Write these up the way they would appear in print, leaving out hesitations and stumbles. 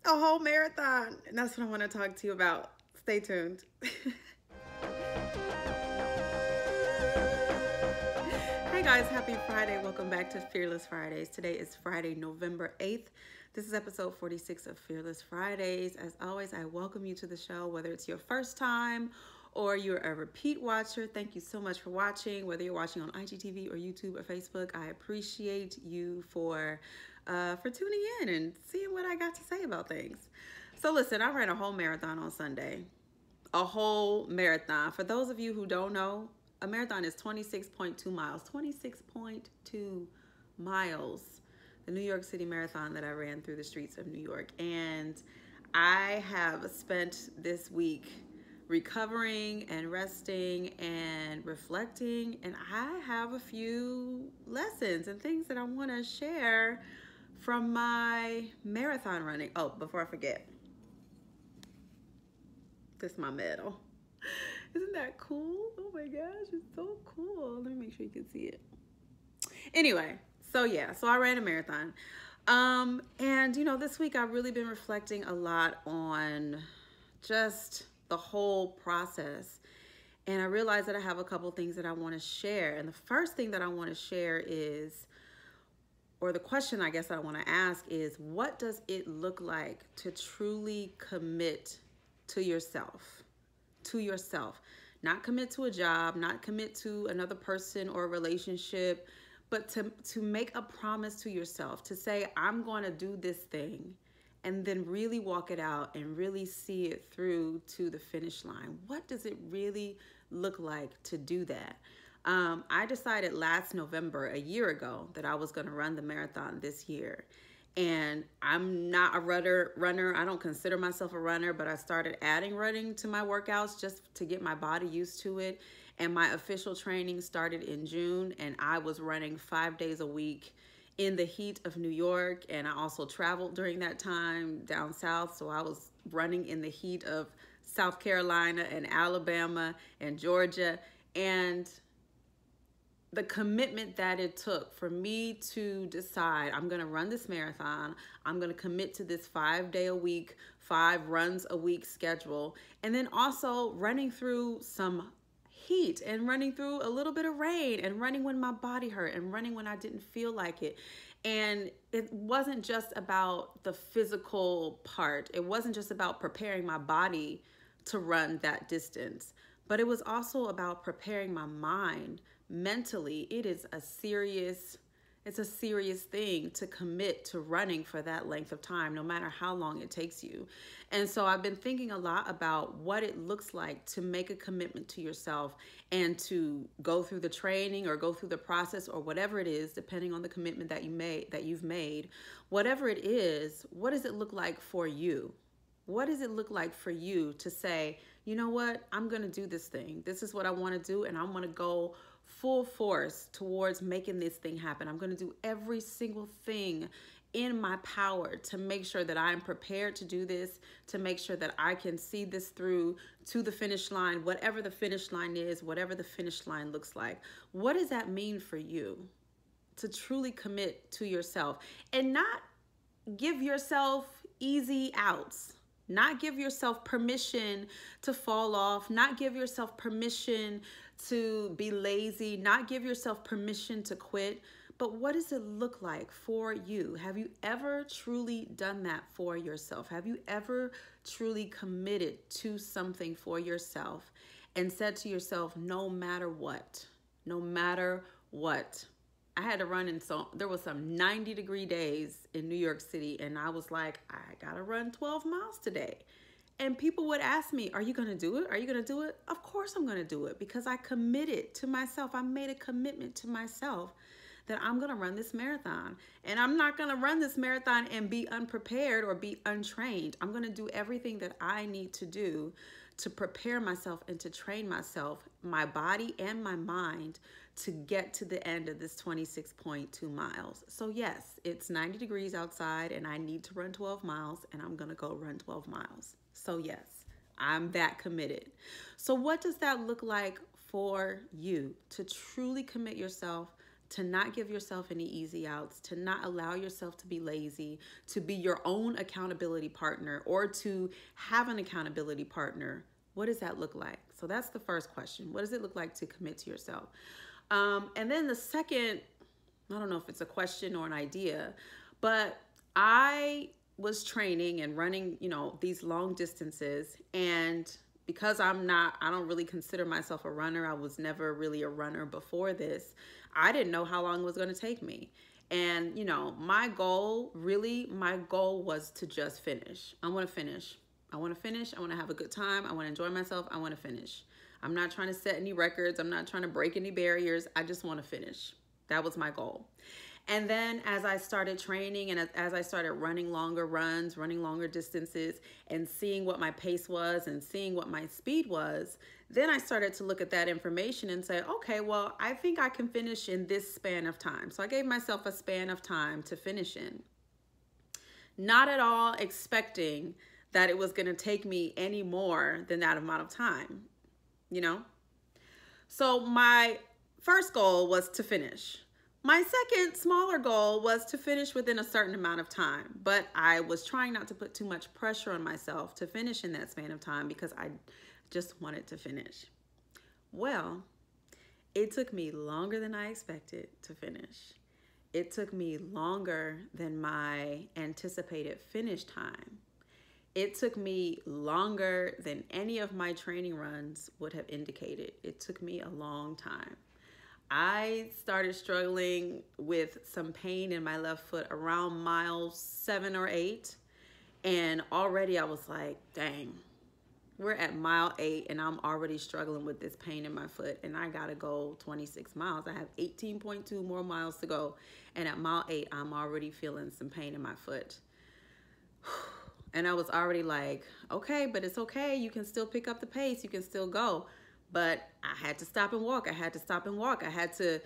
a whole marathon. And that's what I want to talk to you about. Stay tuned. Hey guys, happy Friday. Welcome back to Fearless Fridays. Today is Friday, November 8th. This is episode 46 of Fearless Fridays. As always, I welcome you to the show, whether it's your first time or you're a repeat watcher. Thank you so much for watching, whether you're watching on IGTV or YouTube or Facebook. I appreciate you for tuning in and seeing what I got to say about things. So listen, I ran a whole marathon on Sunday. A whole marathon. For those of you who don't know, a marathon is 26.2 miles. 26.2 miles. The New York City Marathon that I ran through the streets of New York. And I have spent this week recovering and resting and reflecting, and I have a few lessons and things that I want to share from my marathon running. Oh, before I forget, this is my medal. Isn't that cool? Oh my gosh, it's so cool. Let me make sure you can see it. Anyway, so I ran a marathon. And you know, this week I've really been reflecting a lot on just the whole process. And I realized that I have a couple things that I want to share. And the first thing that I want to share is, or the question I guess I want to ask is, what does it look like to truly commit to yourself? To yourself. Not commit to a job, not commit to another person or a relationship, but to make a promise to yourself, to say, I'm going to do this thing, and then really walk it out and really see it through to the finish line. What does it really look like to do that? I decided last November, a year ago, that I was going to run the marathon this year. And I'm not a runner. I don't consider myself a runner, but I started adding running to my workouts just to get my body used to it. And my official training started in June, and I was running 5 days a week in the heat of New York. And I also traveled during that time down south. So I was running in the heat of South Carolina and Alabama and Georgia. And the commitment that it took for me to decide, I'm going to run this marathon, I'm going to commit to this 5 day a week, 5 runs a week schedule, and then also running through some heat and running through a little bit of rain and running when my body hurt and running when I didn't feel like it. And it wasn't just about the physical part. It wasn't just about preparing my body to run that distance, but it was also about preparing my mind mentally. It is a serious thing to commit to running for that length of time, no matter how long it takes you. And so I've been thinking a lot about what it looks like to make a commitment to yourself and to go through the training or go through the process or whatever it is, depending on the commitment that you've made. Whatever it is, what does it look like for you? What does it look like for you to say, you know what, I'm going to do this thing. This is what I want to do, and I'm going to go full force towards making this thing happen. I'm going to do every single thing in my power to make sure that I'm prepared to do this, to make sure that I can see this through to the finish line, whatever the finish line is, whatever the finish line looks like. What does that mean for you to truly commit to yourself and not give yourself easy outs? Not give yourself permission to fall off, not give yourself permission to be lazy, not give yourself permission to quit. But what does it look like for you? Have you ever truly done that for yourself? Have you ever truly committed to something for yourself and said to yourself, no matter what, I had to run there was some 90-degree days in New York City, and I was like, I gotta run 12 miles today. And people would ask me, are you gonna do it? Are you gonna do it? Of course I'm gonna do it, because I committed to myself. I made a commitment to myself that I'm gonna run this marathon. And I'm not gonna run this marathon and be unprepared or be untrained. I'm gonna do everything that I need to do to prepare myself and to train myself, my body and my mind, to get to the end of this 26.2 miles. So yes, it's 90 degrees outside and I need to run 12 miles, and I'm gonna go run 12 miles. So yes, I'm that committed. So what does that look like for you to truly commit yourself to not give yourself any easy outs, to not allow yourself to be lazy, to be your own accountability partner, or to have an accountability partner, what does that look like? So that's the first question. What does it look like to commit to yourself? And then the second, I don't know if it's a question or an idea, but I was training and running, these long distances. And because I don't really consider myself a runner, I was never really a runner before this, I didn't know how long it was going to take me. And, my goal was to just finish. I want to finish. I want to have a good time. I want to enjoy myself. I want to finish. I'm not trying to set any records. I'm not trying to break any barriers. I just want to finish. That was my goal. And then as I started training and as I started running longer runs, running longer distances, and seeing what my pace was and seeing what my speed was, then I started to look at that information and say, okay, well, I think I can finish in this span of time. So I gave myself a span of time to finish in. Not at all expecting that it was going to take me any more than that amount of time, So my first goal was to finish. My second smaller goal was to finish within a certain amount of time, but I was trying not to put too much pressure on myself to finish in that span of time because I just wanted to finish. Well, it took me longer than I expected to finish. It took me longer than my anticipated finish time. It took me longer than any of my training runs would have indicated. It took me a long time. I started struggling with some pain in my left foot around mile 7 or 8. And already I was like, dang, we're at mile 8 and I'm already struggling with this pain in my foot. And I got to go 26 miles. I have 18.2 more miles to go. And at mile 8, I'm already feeling some pain in my foot. And I was already like, okay, but it's okay. You can still pick up the pace. You can still go. But I had to stop and walk. I had to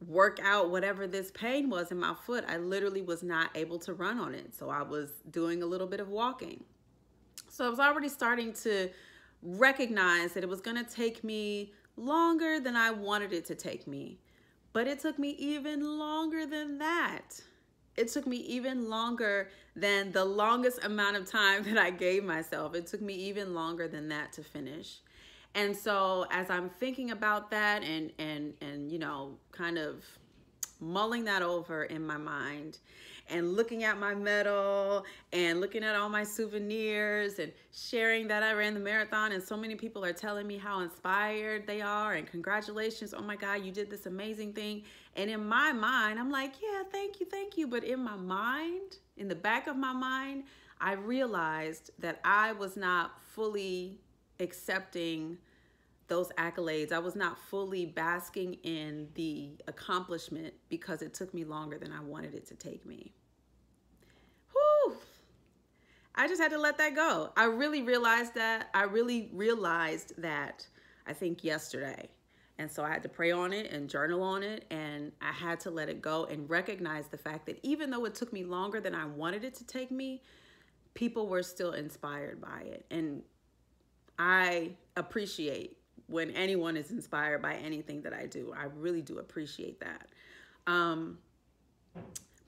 work out whatever this pain was in my foot. I literally was not able to run on it. So I was doing a little bit of walking. So I was already starting to recognize that it was going to take me longer than I wanted it to take me. But it took me even longer than that. It took me even longer than the longest amount of time that I gave myself. It took me even longer than that to finish. And so as I'm thinking about that and kind of mulling that over in my mind and looking at my medal and looking at all my souvenirs and sharing that I ran the marathon, and so many people are telling me how inspired they are and congratulations, oh my God, you did this amazing thing. And in my mind, I'm like, yeah, thank you. But in my mind, in the back of my mind, I realized that I was not fully accepting those accolades. I was not fully basking in the accomplishment because it took me longer than I wanted it to take me. Whew. I just had to let that go. I really realized that, I think yesterday. And so I had to pray on it and journal on it, and I had to let it go and recognize the fact that even though it took me longer than I wanted it to take me, people were still inspired by it. And I appreciate when anyone is inspired by anything that I do. I really do appreciate that.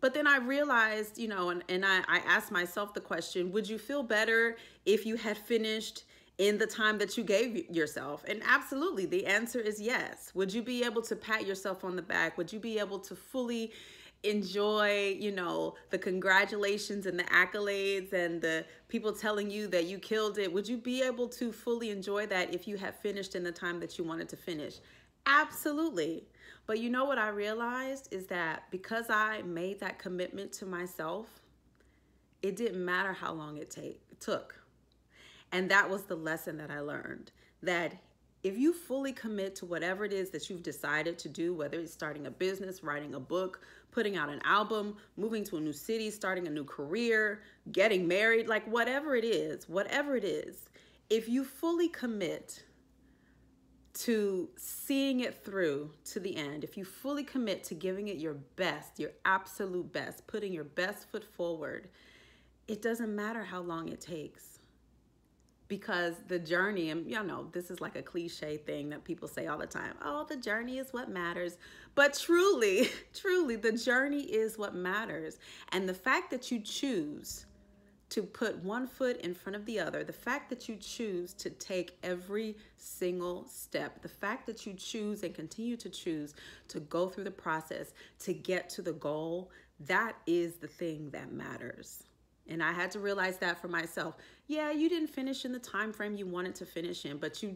But then I realized, and I asked myself the question, would you feel better if you had finished in the time that you gave yourself? And absolutely, the answer is yes. Would you be able to pat yourself on the back? Would you be able to fully enjoy, the congratulations and the accolades and the people telling you that you killed it? Would you be able to fully enjoy that if you had finished in the time that you wanted to finish? Absolutely. But you know what I realized is that because I made that commitment to myself, it didn't matter how long it took. And that was the lesson that I learned, that if you fully commit to whatever it is that you've decided to do, whether it's starting a business, writing a book, putting out an album, moving to a new city, starting a new career, getting married, like whatever it is, if you fully commit to seeing it through to the end, if you fully commit to giving it your best, your absolute best, putting your best foot forward, it doesn't matter how long it takes. because the journey, and you know, this is like a cliche thing that people say all the time. Oh, the journey is what matters. But truly, truly, the journey is what matters. And the fact that you choose to put one foot in front of the other, the fact that you choose to take every single step, the fact that you choose and continue to choose to go through the process to get to the goal, that is the thing that matters. And I had to realize that for myself. Yeah, you didn't finish in the time frame you wanted to finish in, but you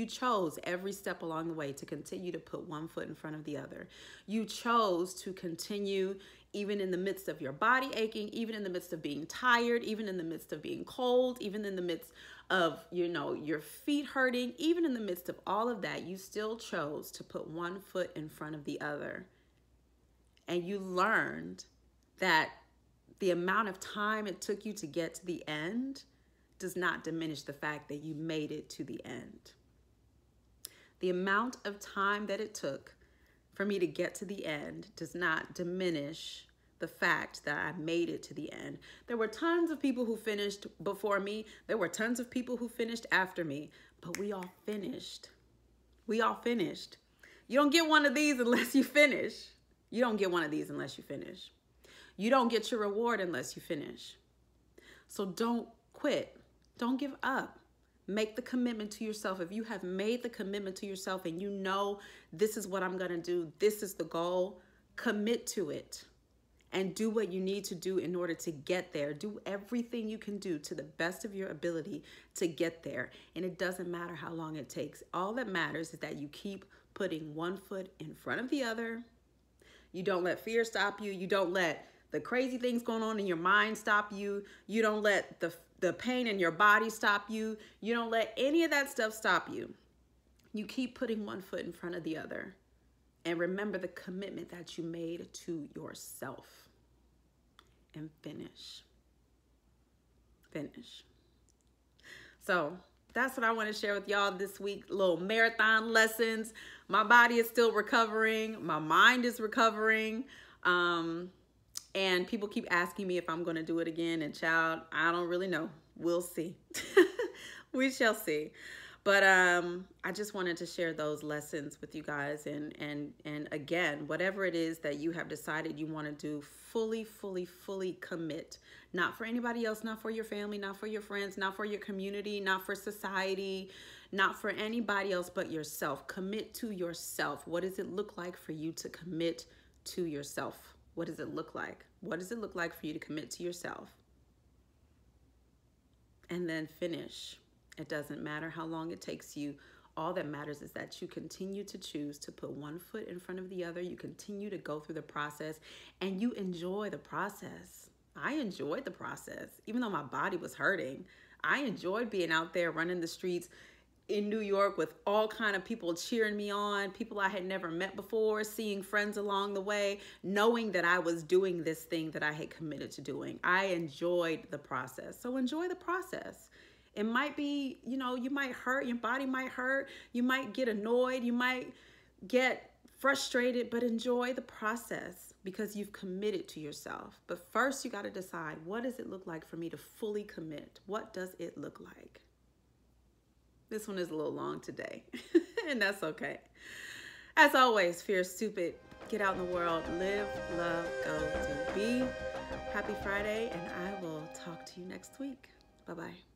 chose every step along the way to continue to put one foot in front of the other. You chose to continue even in the midst of your body aching, even in the midst of being tired, even in the midst of being cold, even in the midst of, you know, your feet hurting, even in the midst of all of that, you still chose to put one foot in front of the other. And you learned that the amount of time it took you to get to the end does not diminish the fact that you made it to the end. The amount of time that it took for me to get to the end does not diminish the fact that I made it to the end. There were tons of people who finished before me. There were tons of people who finished after me, but we all finished. We all finished. You don't get one of these unless you finish. You don't get one of these unless you finish. You don't get your reward unless you finish. So don't quit. Don't give up. Make the commitment to yourself. If you have made the commitment to yourself and you know this is what I'm going to do, this is the goal, commit to it and do what you need to do in order to get there. Do everything you can do to the best of your ability to get there. And it doesn't matter how long it takes. All that matters is that you keep putting one foot in front of the other. You don't let fear stop you. You don't let the crazy things going on in your mind stop you. You don't let the pain in your body stop you. You don't let any of that stuff stop you. You keep putting one foot in front of the other. And remember the commitment that you made to yourself. And finish. Finish. So that's what I want to share with y'all this week. Little marathon lessons. My body is still recovering. My mind is recovering. And people keep asking me if I'm going to do it again. And child, I don't really know. We'll see. We shall see. But I just wanted to share those lessons with you guys. And again, whatever it is that you have decided you want to do, fully commit. Not for anybody else, not for your family, not for your friends, not for your community, not for society, not for anybody else but yourself. Commit to yourself. What does it look like for you to commit to yourself? What does it look like? What does it look like for you to commit to yourself? And then finish. It doesn't matter how long it takes you. All that matters is that you continue to choose to put one foot in front of the other. You continue to go through the process and you enjoy the process. I enjoyed the process. Even though my body was hurting, I enjoyed being out there running the streets in New York with all kind of people cheering me on, people I had never met before, seeing friends along the way, knowing that I was doing this thing that I had committed to doing. I enjoyed the process. So enjoy the process. It might be, you know, you might hurt, your body might hurt, you might get annoyed, you might get frustrated, but enjoy the process because you've committed to yourself. But first you got to decide, what does it look like for me to fully commit? What does it look like? This one is a little long today, and that's okay. As always, fear is stupid. Get out in the world, live, love, go, do, be. Happy Friday, and I will talk to you next week. Bye-bye.